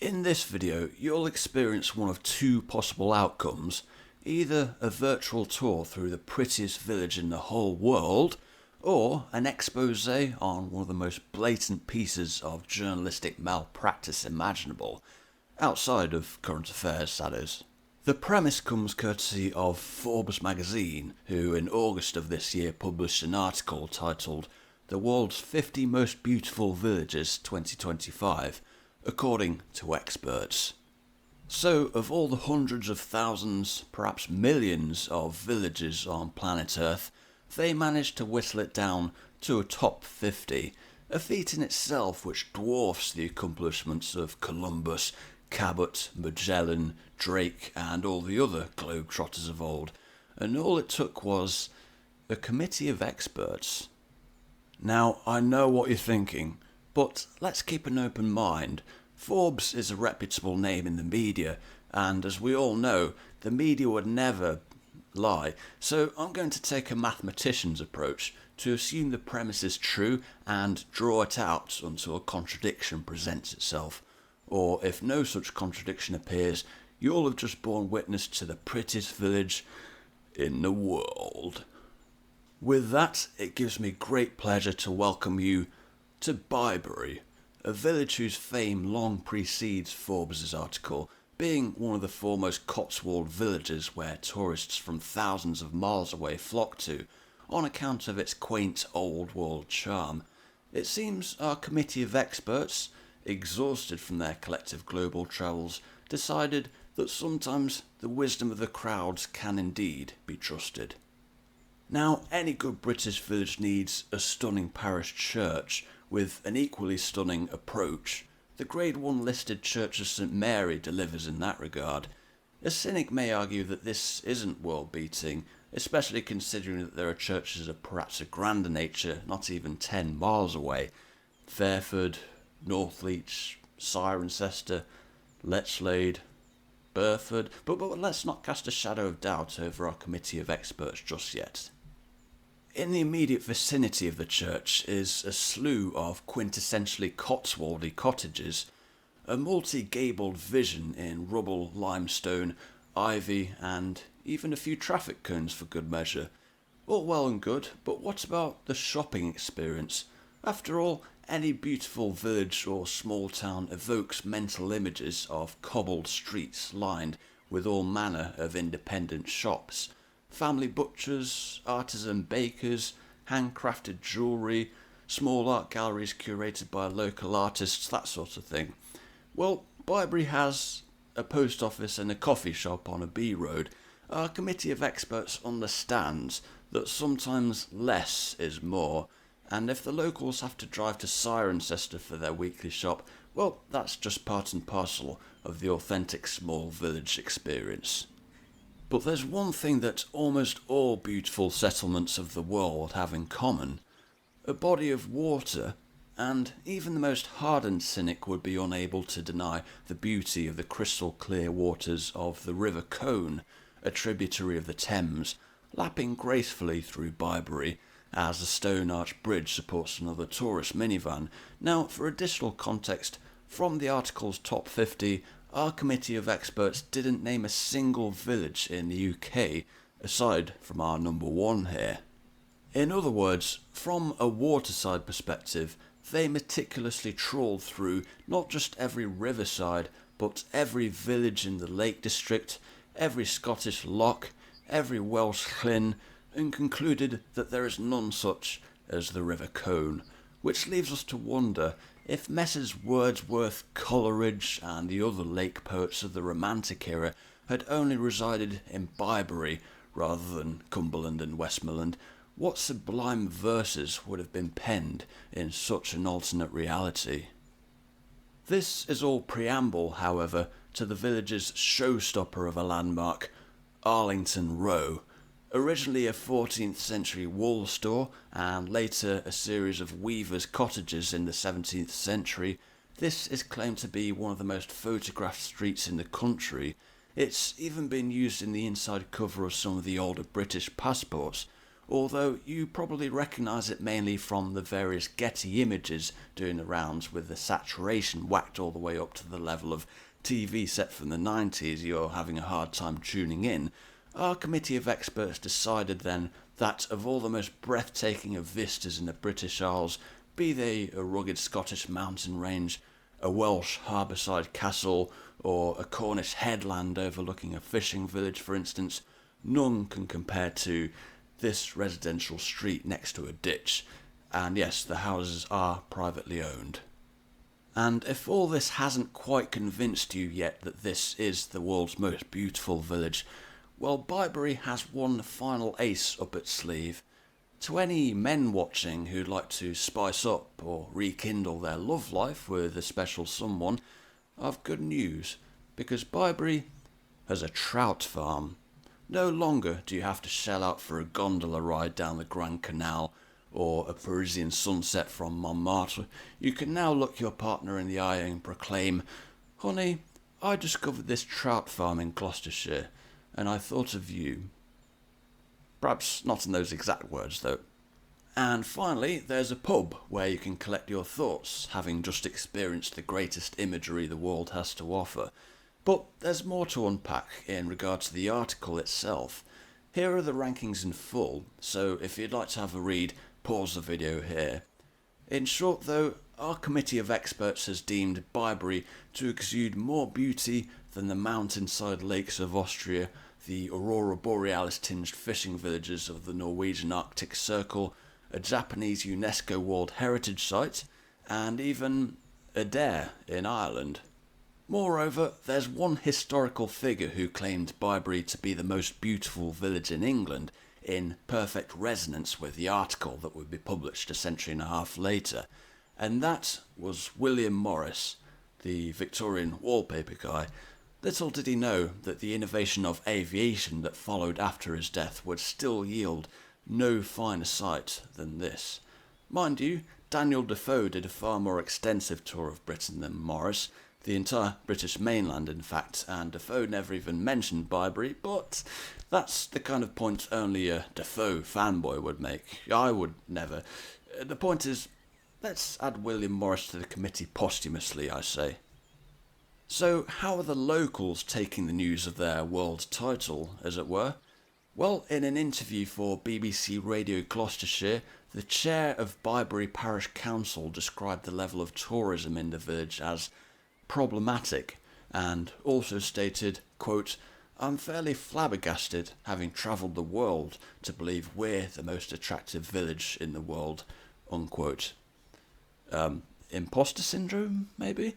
In this video, you'll experience one of two possible outcomes, either a virtual tour through the prettiest village in the whole world, or an expose on one of the most blatant pieces of journalistic malpractice imaginable, outside of current affairs, that is. The premise comes courtesy of Forbes Magazine, who in August of this year published an article titled "The World's 50 Most Beautiful Villages 2025, according to experts." So, of all the hundreds of thousands, perhaps millions of villages on planet Earth, they managed to whittle it down to a top 50, a feat in itself which dwarfs the accomplishments of Columbus, Cabot, Magellan, Drake and all the other globetrotters of old, and all it took was a committee of experts. Now, I know what you're thinking, but let's keep an open mind. Forbes is a reputable name in the media, and as we all know, the media would never lie, so I'm going to take a mathematician's approach to assume the premise is true and draw it out until a contradiction presents itself. Or if no such contradiction appears, you'll have just borne witness to the prettiest village in the world. With that, it gives me great pleasure to welcome you to Byberry, a village whose fame long precedes Forbes' article, being one of the foremost Cotswold villages where tourists from thousands of miles away flock to, on account of its quaint old world charm. It seems our committee of experts, exhausted from their collective global travels, decided that sometimes the wisdom of the crowds can indeed be trusted. Now, any good British village needs a stunning parish church with an equally stunning approach. The Grade 1 listed Church of St Mary delivers in that regard. A cynic may argue that this isn't world-beating, especially considering that there are churches of perhaps a grander nature not even 10 miles away. Fairford, Northleach, Cirencester, Letchlade, Burford, but let's not cast a shadow of doubt over our committee of experts just yet. In the immediate vicinity of the church is a slew of quintessentially Cotswoldy cottages, a multi-gabled vision in rubble, limestone, ivy and even a few traffic cones for good measure. All well and good, but what about the shopping experience? After all, any beautiful village or small town evokes mental images of cobbled streets lined with all manner of independent shops. Family butchers, artisan bakers, handcrafted jewellery, small art galleries curated by local artists, that sort of thing. Well, Byberry has a post office and a coffee shop on a B road. Our committee of experts understands that sometimes less is more, and if the locals have to drive to Cirencester for their weekly shop, well, that's just part and parcel of the authentic small village experience. But there's one thing that almost all beautiful settlements of the world have in common: a body of water, and even the most hardened cynic would be unable to deny the beauty of the crystal clear waters of the River Colne, a tributary of the Thames, lapping gracefully through Byberry as the stone arch bridge supports another tourist minivan. Now, for additional context, from the article's top 50, our committee of experts didn't name a single village in the UK, aside from our number one here. In other words, from a waterside perspective, they meticulously trawled through not just every riverside, but every village in the Lake District, every Scottish loch, every Welsh llyn, and concluded that there is none such as the River Colne, which leaves us to wonder if Messrs Wordsworth, Coleridge and the other lake poets of the Romantic era had only resided in Byberry rather than Cumberland and Westmoreland, what sublime verses would have been penned in such an alternate reality. This is all preamble, however, to the village's showstopper of a landmark, Arlington Row. Originally a 14th century wool store and later a series of weavers' cottages in the 17th century, this is claimed to be one of the most photographed streets in the country. It's even been used in the inside cover of some of the older British passports, although you probably recognise it mainly from the various Getty images doing the rounds with the saturation whacked all the way up to the level of TV set from the 90s you're having a hard time tuning in. Our committee of experts decided then that of all the most breathtaking of vistas in the British Isles, be they a rugged Scottish mountain range, a Welsh harbourside castle, or a Cornish headland overlooking a fishing village for instance, none can compare to this residential street next to a ditch. And yes, the houses are privately owned. And if all this hasn't quite convinced you yet that this is the world's most beautiful village, well, Byberry has one final ace up its sleeve. To any men watching who'd like to spice up or rekindle their love life with a special someone, I've good news, because Byberry has a trout farm. No longer do you have to shell out for a gondola ride down the Grand Canal or a Parisian sunset from Montmartre. You can now look your partner in the eye and proclaim, "Honey, I discovered this trout farm in Gloucestershire, and I thought of you." Perhaps not in those exact words, though. And finally, there's a pub where you can collect your thoughts, having just experienced the greatest imagery the world has to offer. But there's more to unpack in regard to the article itself. Here are the rankings in full, so if you'd like to have a read, pause the video here. In short though, our committee of experts has deemed Byberry to exude more beauty than the mountainside lakes of Austria, the Aurora Borealis tinged fishing villages of the Norwegian Arctic Circle, a Japanese UNESCO World Heritage Site, and even Adair in Ireland. Moreover, there's one historical figure who claimed Byberry to be the most beautiful village in England, in perfect resonance with the article that would be published a century and a half later, and that was William Morris, the Victorian wallpaper guy. Little did he know that the innovation of aviation that followed after his death would still yield no finer sight than this. Mind you, Daniel Defoe did a far more extensive tour of Britain than Morris, the entire British mainland in fact, and Defoe never even mentioned Byberry, but that's the kind of point only a Defoe fanboy would make. I would never. The point is, let's add William Morris to the committee posthumously, I say. So how are the locals taking the news of their world title, as it were? Well, in an interview for BBC Radio Gloucestershire, the chair of Byberry Parish Council described the level of tourism in the village as problematic, and also stated, quote, "I'm fairly flabbergasted, having travelled the world, to believe we're the most attractive village in the world," unquote. Imposter syndrome, maybe?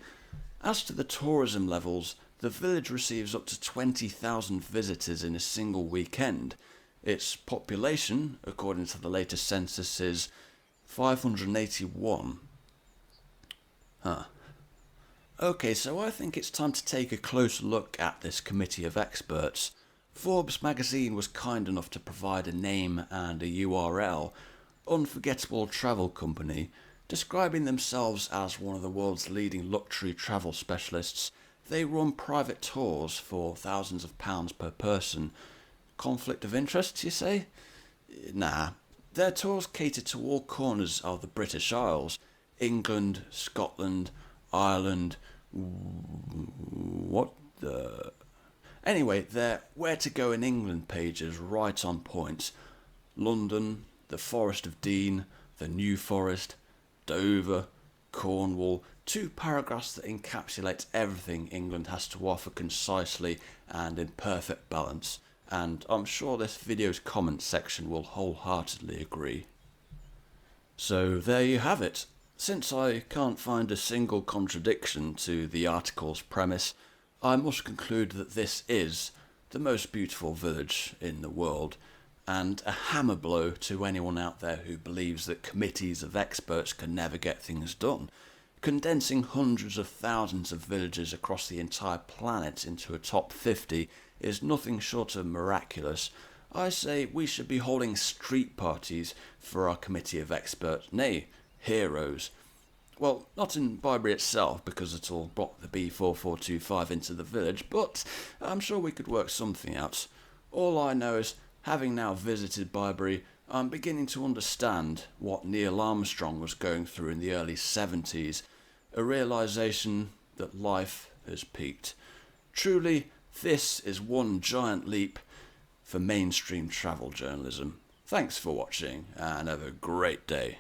As to the tourism levels, the village receives up to 20,000 visitors in a single weekend. Its population, according to the latest census, is 581. Okay, so I think it's time to take a closer look at this committee of experts. Forbes Magazine was kind enough to provide a name and a URL, Unforgettable Travel Company, describing themselves as one of the world's leading luxury travel specialists. They run private tours for thousands of pounds per person. Conflict of interest, you say? Nah. Their tours cater to all corners of the British Isles. England, Scotland, Ireland, what the... Anyway, their Where to Go in England page is right on point. London, the Forest of Dean, the New Forest, Dover, Cornwall, 2 paragraphs that encapsulate everything England has to offer concisely and in perfect balance, and I'm sure this video's comment section will wholeheartedly agree. So there you have it. Since I can't find a single contradiction to the article's premise, I must conclude that this is the most beautiful village in the world, and a hammer blow to anyone out there who believes that committees of experts can never get things done. Condensing hundreds of thousands of villages across the entire planet into a top 50 is nothing short of miraculous. I say we should be holding street parties for our committee of experts, nay, heroes. Well, not in Byberry itself, because it'll block the B4425 into the village, but I'm sure we could work something out. All I know is, having now visited Byberry, I'm beginning to understand what Neil Armstrong was going through in the early 70s, a realisation that life has peaked. Truly, this is one giant leap for mainstream travel journalism. Thanks for watching and have a great day.